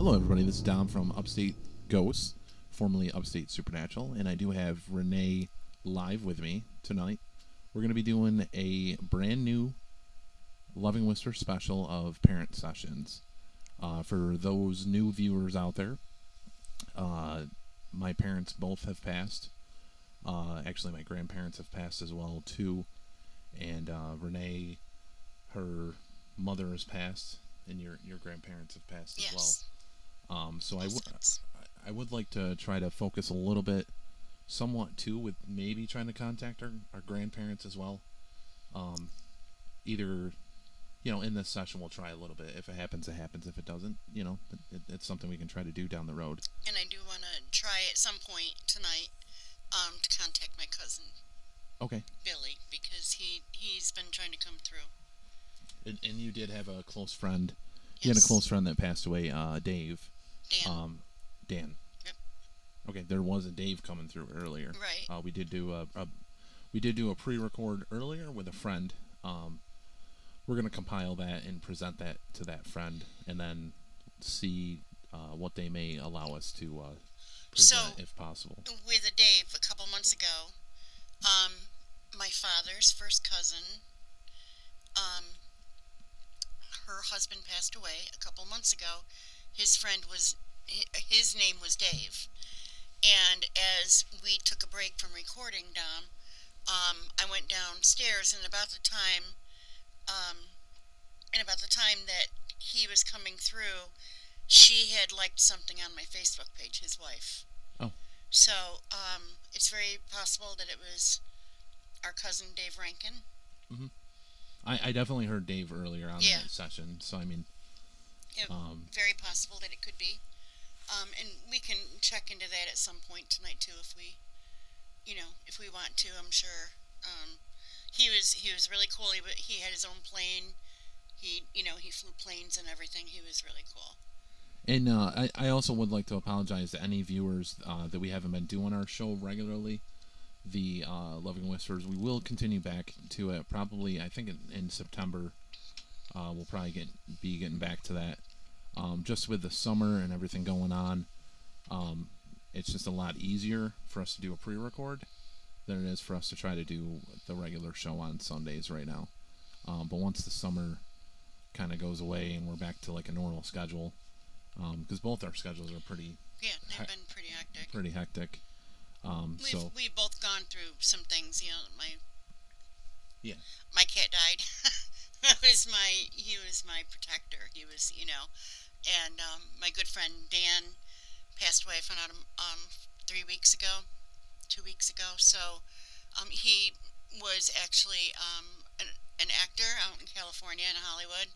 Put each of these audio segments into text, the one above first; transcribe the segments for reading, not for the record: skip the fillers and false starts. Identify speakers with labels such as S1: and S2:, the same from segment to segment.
S1: Hello, everybody. This is Dom from Upstate Ghosts, formerly Upstate Supernatural, and I do have Renee live with me tonight. We're going to be doing a brand new Loving Whisper special of parent sessions. For those new viewers out there, my parents both have passed. Actually, my grandparents have passed as well, too. And Renee, her mother has passed, and your grandparents have passed as well. So I would like to try to focus a little bit, somewhat too, with maybe trying to contact our grandparents as well. Either, in this session we'll try a little bit. If it happens, it happens. If it doesn't, it's something we can try to do down the road.
S2: And I do want to try at some point tonight to contact my cousin.
S1: Okay.
S2: Billy, because he's been trying to come through.
S1: And you did have a close friend.
S2: Yes.
S1: You had a close friend that passed away, Dave.
S2: Dan.
S1: Dan.
S2: Yep.
S1: Okay, there was a Dave coming through earlier.
S2: Right.
S1: We did do a pre-record earlier with a friend. We're gonna compile that and present that to that friend, and then see what they may allow us to present, if possible.
S2: With a Dave, a couple months ago, my father's first cousin, her husband passed away a couple months ago. His name was Dave. And as we took a break from recording, Dom, I went downstairs, and about the time that he was coming through, she had liked something on my Facebook page, his wife.
S1: Oh.
S2: So, it's very possible that it was our cousin Dave Rankin.
S1: Mm-hmm. I definitely heard Dave earlier on that session, so I mean...
S2: very possible that it could be. And we can check into that at some point tonight, too, if we want to, I'm sure. He was really cool. He had his own plane. He flew planes and everything. He was really cool.
S1: And I also would like to apologize to any viewers that we haven't been doing our show regularly. The Loving Whispers. We will continue back to it probably, I think, in September. We'll probably be getting back to that. Just with the summer and everything going on, it's just a lot easier for us to do a pre-record than it is for us to try to do the regular show on Sundays right now. But once the summer kind of goes away and we're back to like a normal schedule, because both our schedules are pretty...
S2: Yeah, they've been pretty hectic.
S1: Pretty hectic.
S2: We've both gone through some things. My cat died. He was my protector. He was, and my good friend Dan passed away. I found out 2 weeks ago. So he was actually an actor out in California in Hollywood.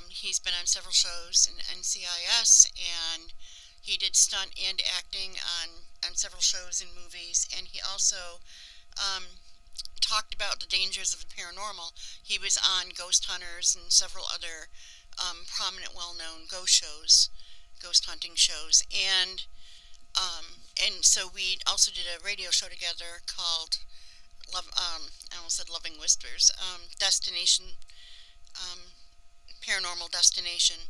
S2: He's been on several shows in NCIS, and he did stunt and acting on several shows and movies, and he also talked about the dangers of the paranormal. He was on Ghost Hunters and several other prominent, well-known ghost hunting shows, and so we also did a radio show together called I almost said Loving Whispers, Destination, Paranormal Destination.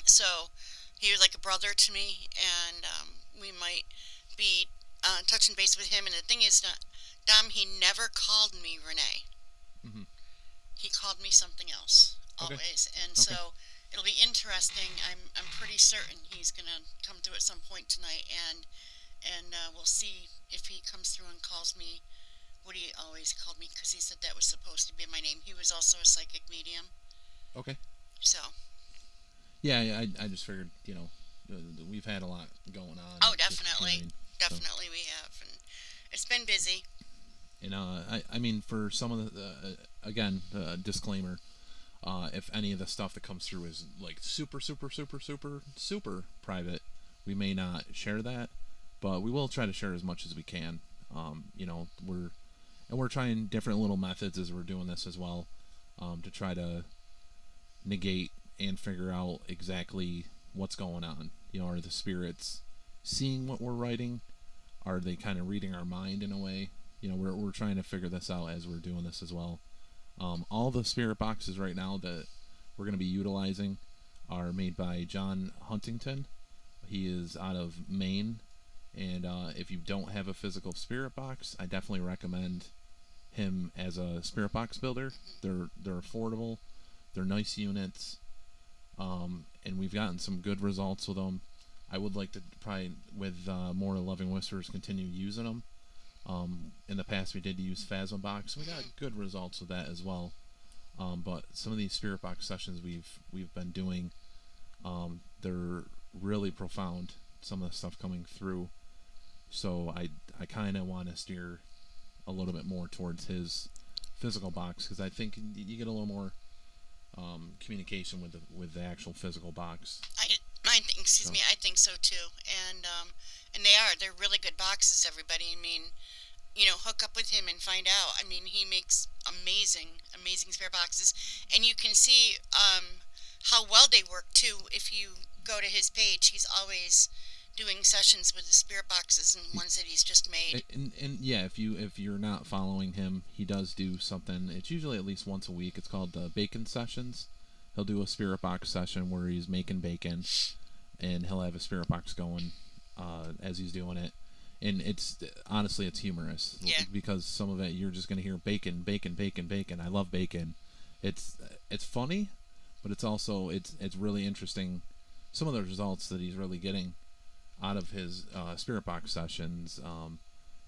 S2: So he was like a brother to me, and we might be touching base with him. And the thing is, Dom, he never called me Renee.
S1: Mm-hmm.
S2: He called me something else, always. Okay. And so it'll be interesting. I'm pretty certain he's going to come through at some point tonight, and we'll see if he comes through and calls me what he always called me, because he said that was supposed to be my name. He was also a psychic medium.
S1: Okay.
S2: So.
S1: Yeah, I just figured, we've had a lot going on.
S2: Oh, definitely. Definitely we have. And it's been busy.
S1: And, I mean, for some of the, again, disclaimer, if any of the stuff that comes through is, like, super, super, super, super, super private, we may not share that, but we will try to share as much as we can. We're trying different little methods as we're doing this as well, to try to negate and figure out exactly what's going on. Are the spirits seeing what we're writing? Are they kind of reading our mind in a way? We're trying to figure this out as we're doing this as well. All the spirit boxes right now that we're going to be utilizing are made by John Huntington. He is out of Maine, and if you don't have a physical spirit box, I definitely recommend him as a spirit box builder. They're affordable, they're nice units, and we've gotten some good results with them. I would like to probably, with more Loving Whispers, continue using them. In the past, we did use Phasma Box. We got good results with that as well. But some of these spirit box sessions we've been doing, they're really profound. Some of the stuff coming through. So I kind of want to steer a little bit more towards his physical box, because I think you get a little more communication with the actual physical box.
S2: I think, excuse me, I think so too. And they're really good boxes. Everybody, I mean, hook up with him and find out. I mean, he makes amazing spare boxes, and you can see how well they work too. If you go to his page, he's always doing sessions with the spirit boxes and ones that he's just made.
S1: And yeah, if you're not following him, he does do something. It's usually at least once a week. It's called bacon sessions. He'll do a spirit box session where he's making bacon, and he'll have a spirit box going as he's doing it. And it's honestly, it's humorous, because some of it you're just gonna hear bacon, bacon, bacon, bacon. I love bacon. It's funny, but it's also it's really interesting. Some of the results that he's really getting out of his spirit box sessions.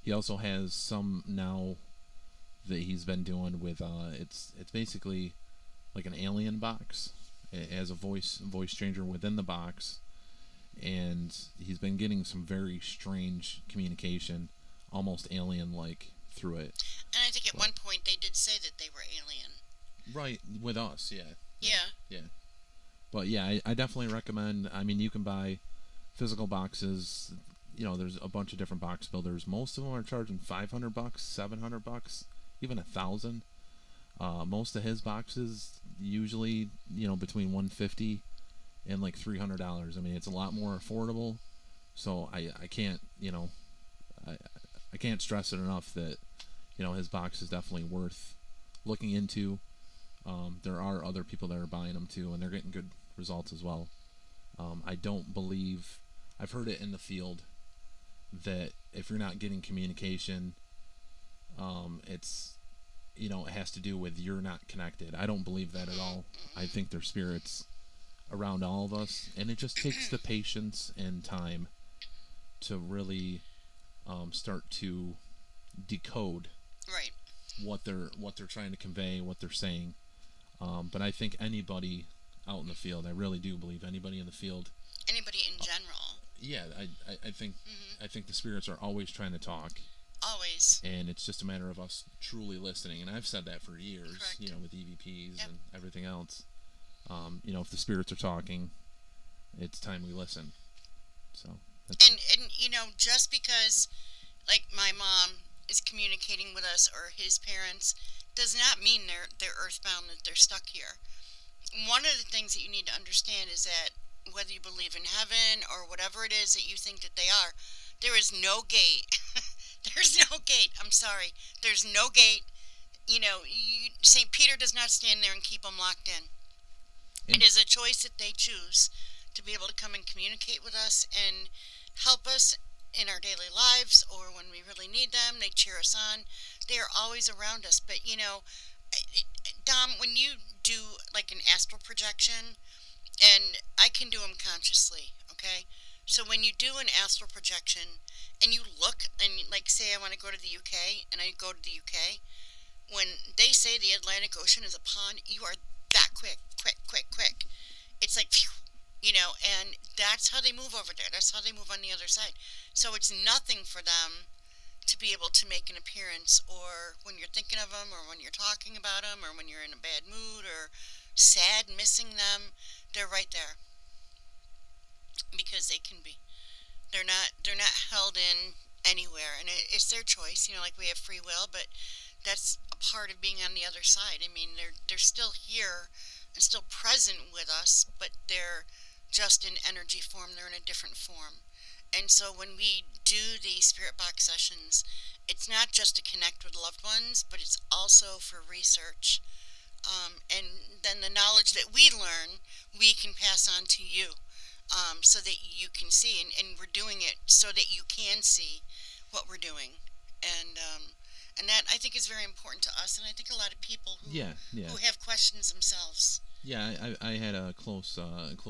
S1: He also has some now that he's been doing with it's basically like an alien box. It has a voice changer within the box, and he's been getting some very strange communication, almost alien-like, through it.
S2: And I think at one point they did say that they were alien.
S1: Right, with us, yeah.
S2: Yeah.
S1: But yeah, I definitely recommend. I mean, you can buy physical boxes. There's a bunch of different box builders. Most of them are charging $500, $700, even $1,000. Most of his boxes usually, between $150 and like $300. I mean, it's a lot more affordable. So I can't, I can't stress it enough that, his box is definitely worth looking into. There are other people that are buying them too, and they're getting good results as well. I don't believe, I've heard it in the field, that if you're not getting communication, it's, it has to do with you're not connected. I don't believe that at all. I think there's spirits around all of us, and it just takes the patience and time to really start to decode what they're trying to convey, what they're saying. But I think anybody out in the field, I really do believe anybody in the field,
S2: anybody in general.
S1: Yeah, I think I think the spirits are always trying to talk.
S2: Always.
S1: And it's just a matter of us truly listening. And I've said that for years,
S2: Correct.
S1: With EVPs and everything else. If the spirits are talking, it's time we listen. So.
S2: And just because, like, my mom is communicating with us or his parents, does not mean they're earthbound, that they're stuck here. One of the things that you need to understand is that whether you believe in heaven or whatever it is that you think that they are, there is no gate. There's no gate. I'm sorry. There's no gate. St. Peter does not stand there and keep them locked in. It is a choice that they choose to be able to come and communicate with us and help us in our daily lives, or when we really need them, they cheer us on. They are always around us. But, Dom, when you do like an astral projection, and I can do them consciously, okay? So when you do an astral projection and you look and, like, say I want to go to the UK, and I go to the UK, when they say the Atlantic Ocean is a pond, you are that quick. It's like, phew, and that's how they move over there. That's how they move on the other side. So it's nothing for them to be able to make an appearance, or when you're thinking of them, or when you're talking about them, or when you're in a bad mood or sad, missing them, they're right there. Because they can be. They're not held in anywhere, and it's their choice. Like, we have free will, but that's a part of being on the other side. I mean, they're still here and still present with us, but they're just in energy form. They're in a different form. And so when we do these spirit box sessions, it's not just to connect with loved ones, but it's also for research. And then the knowledge that we learn, we can pass on to you, so that you can see, and we're doing it so that you can see what we're doing, and that I think is very important to us, and I think a lot of people
S1: Yeah, yeah,
S2: who have questions themselves.
S1: yeah. I had a close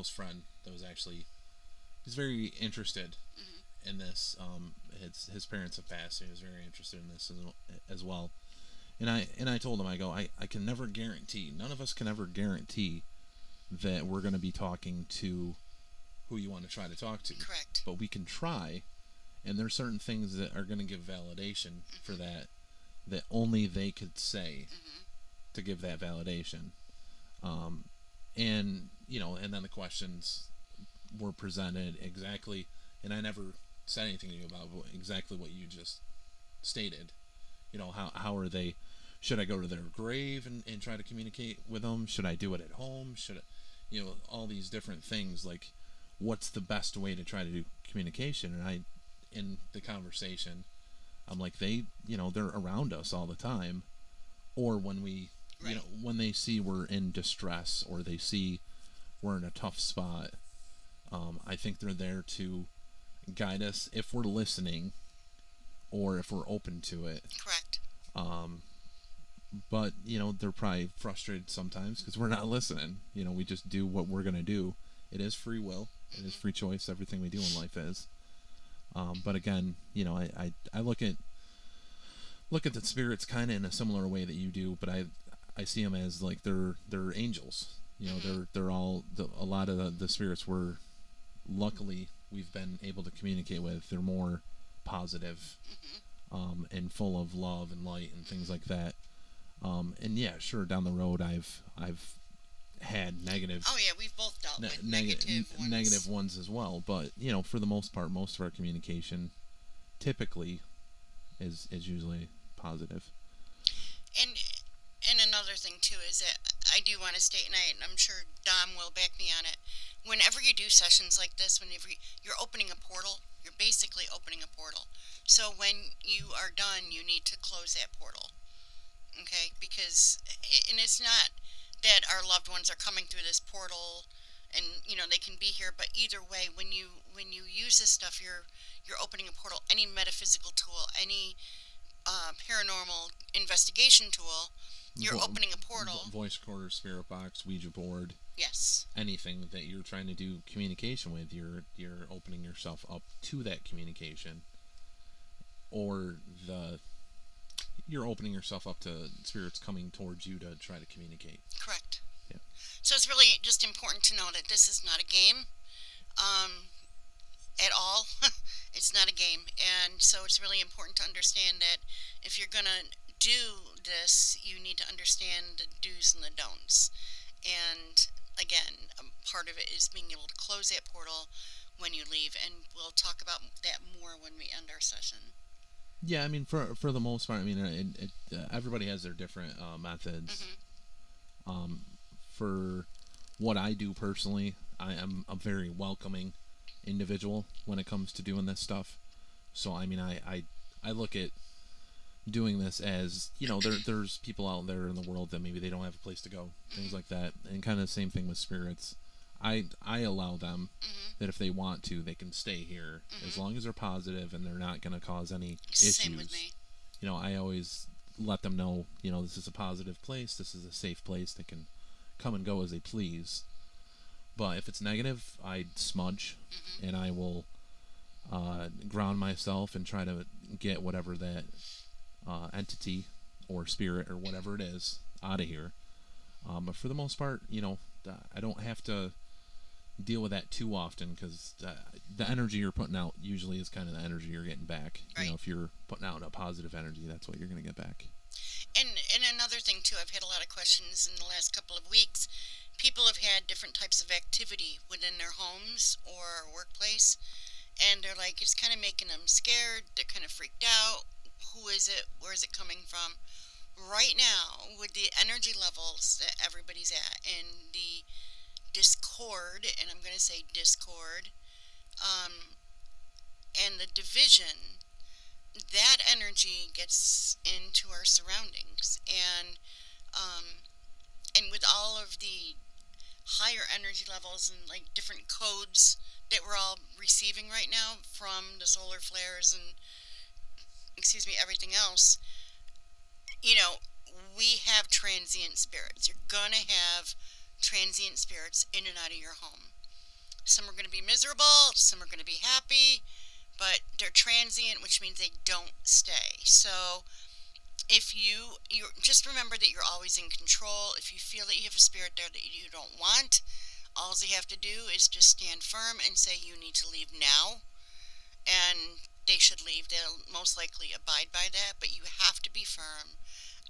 S1: friend that was actually he's very interested
S2: Hmm.
S1: in this. His parents have passed, and he was very interested in this as well. And I told him, I go, I can never guarantee. None of us can ever guarantee that we're going to be talking to who you want to try to talk to,
S2: Correct.
S1: but we can try. And there's certain things that are going to give validation for
S2: Hmm.
S1: that only they could say
S2: Hmm.
S1: to give that validation. Um, and and then the questions were presented exactly, and I never said anything to you about exactly what you just stated. How are they? Should I go to their grave and try to communicate with them? Should I do it at home? Should I, all these different things, like what's the best way to try to do communication? And in the conversation, I'm like, they're around us all the time, or when
S2: Right.
S1: when they see we're in distress, or they see we're in a tough spot, I think they're there to guide us if we're listening, or if we're open to it.
S2: Correct.
S1: Um, but they're probably frustrated sometimes because we're not listening. We just do what we're gonna do. It is free will. It is
S2: Hmm.
S1: free choice. Everything we do in life is. But again, I look at the spirits kind of in a similar way that you do, but I see them as like they're angels.
S2: Hmm.
S1: They're all a lot of the spirits we're luckily we've been able to communicate with. They're more positive,
S2: Hmm.
S1: and full of love and light and things like that. And yeah, sure, down the road I've had
S2: Oh yeah, we've both dealt with negative
S1: negative
S2: ones.
S1: ones as well, but for the most part, most of our communication typically is usually positive.
S2: And and another thing too is that I do want to state, and I'm sure Dom will back me on it. Whenever you do sessions like this, whenever you're opening a portal, you're basically opening a portal. So when you are done, you need to close that portal. Okay, because and it's not that our loved ones are coming through this portal and they can be here, but either way, when you use this stuff, you're opening a portal. Any metaphysical tool, any paranormal investigation tool, you're
S1: Vo-
S2: opening a portal.
S1: Voice recorder, spirit box, Ouija board,
S2: Yes.
S1: anything that you're trying to do communication with, you're opening yourself up to that communication, or the you're opening yourself up to spirits coming towards you to try to communicate.
S2: Correct.
S1: Yeah.
S2: So it's really just important to know that this is not a game, um, at all. It's not a game, and so it's really important to understand that if you're gonna do this, you need to understand the do's and the don'ts. And again, part of it is being able to close that portal when you leave, and we'll talk about that more when we end our session.
S1: Yeah, I mean, for the most part, I mean, everybody has their different methods.
S2: Hmm.
S1: Um, for what I do personally, I am a very welcoming individual when it comes to doing this stuff. So I mean, I look at doing this as there's people out there in the world that maybe they don't have a place to go, things
S2: Hmm.
S1: like that, and kind of the same thing with spirits. I allow them
S2: Hmm.
S1: that if they want to, they can stay here as
S2: Hmm.
S1: long as they're positive and they're not going to cause any
S2: Same with
S1: issues.
S2: me.
S1: I always let them know, this is a positive place, this is a safe place, they can come and go as they please. But if it's negative, I smudge,
S2: Hmm.
S1: and I will ground myself and try to get whatever that entity or spirit or whatever it is out of here. But for the most part, I don't have to deal with that too often, because the energy you're putting out usually is kind of the energy you're getting back.
S2: Right.
S1: If you're putting out a positive energy, that's what you're going to get back.
S2: And another thing too, I've had a lot of questions in the last couple of weeks. People have had different types of activity within their homes or workplace, and they're like, it's kind of making them scared. They're kind of freaked out. Who is it? Where is it coming from? Right now, with the energy levels that everybody's at and the discord, and I'm going to say discord, um, and the division, that energy gets into our surroundings, um, and with all of the higher energy levels and like different codes that we're all receiving right now from the solar flares and excuse me everything else. You know, we have transient spirits. You're gonna have transient spirits in and out of your home. Some are going to be miserable, some are going to be happy, but they're transient, which means they don't stay. So if you just remember that you're always in control. If you feel that you have a spirit there that you don't want, all you have to do is just stand firm and say you need to leave now, and they should leave. They'll most likely abide by that, but you have to be firm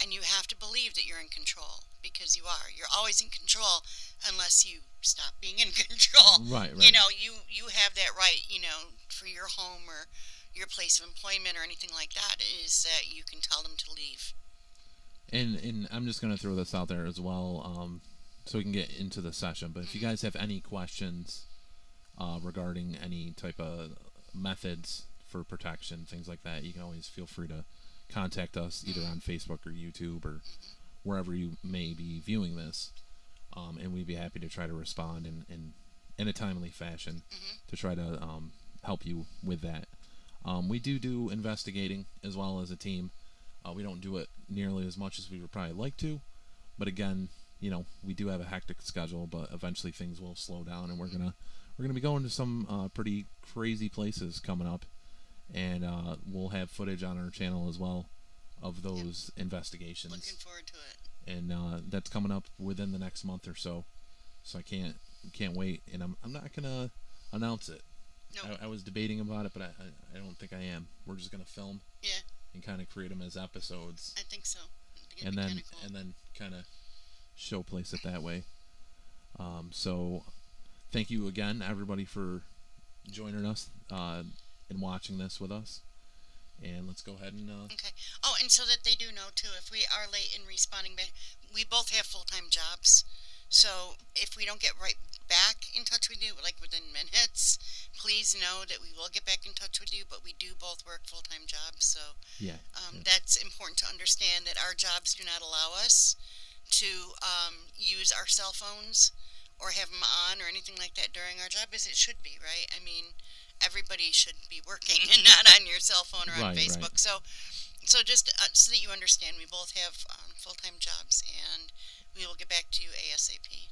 S2: and you have to believe that you're in control because you are. You're always in control unless you stop being in control.
S1: Right,
S2: You
S1: right.
S2: know, you have that right, for your home or your place of employment or anything like that is that you can tell them to leave.
S1: And I'm just gonna throw this out there as well, so we can get into the session. But if you guys have any questions regarding any type of methods for protection, things like that, you can always feel free to contact us either on Facebook or YouTube or wherever you may be viewing this, and we'd be happy to try to respond in a timely fashion to try to help you with that. We do investigating as well as a team. We don't do it nearly as much as we would probably like to, but again, we do have a hectic schedule. But eventually things will slow down, and we're gonna be going to some pretty crazy places coming up, and we'll have footage on our channel as well of those investigations.
S2: Looking forward to it.
S1: And that's coming up within the next month or so. So I can't wait, and I'm not gonna announce it.
S2: No.
S1: I was debating about it, but I don't think I am. We're just gonna film.
S2: Yeah.
S1: And kind of create them as episodes.
S2: I think so.
S1: And then
S2: cool.
S1: and then kind of showplace it that way. So thank you again, everybody, for joining us and watching this with us. And let's go ahead and.
S2: Okay. Oh, and so that they do know too, if we are late in responding back, we both have full-time jobs. So if we don't get right back in touch with you, like within minutes, please know that we will get back in touch with you. But we do both work full-time jobs, so
S1: yeah.
S2: That's important to understand that our jobs do not allow us to use our cell phones or have them on or anything like that during our job, as it should be, right? I mean, everybody should be working and not on your cell phone or on Facebook. Right. So just so that you understand, we both have full-time jobs, and we will get back to you ASAP.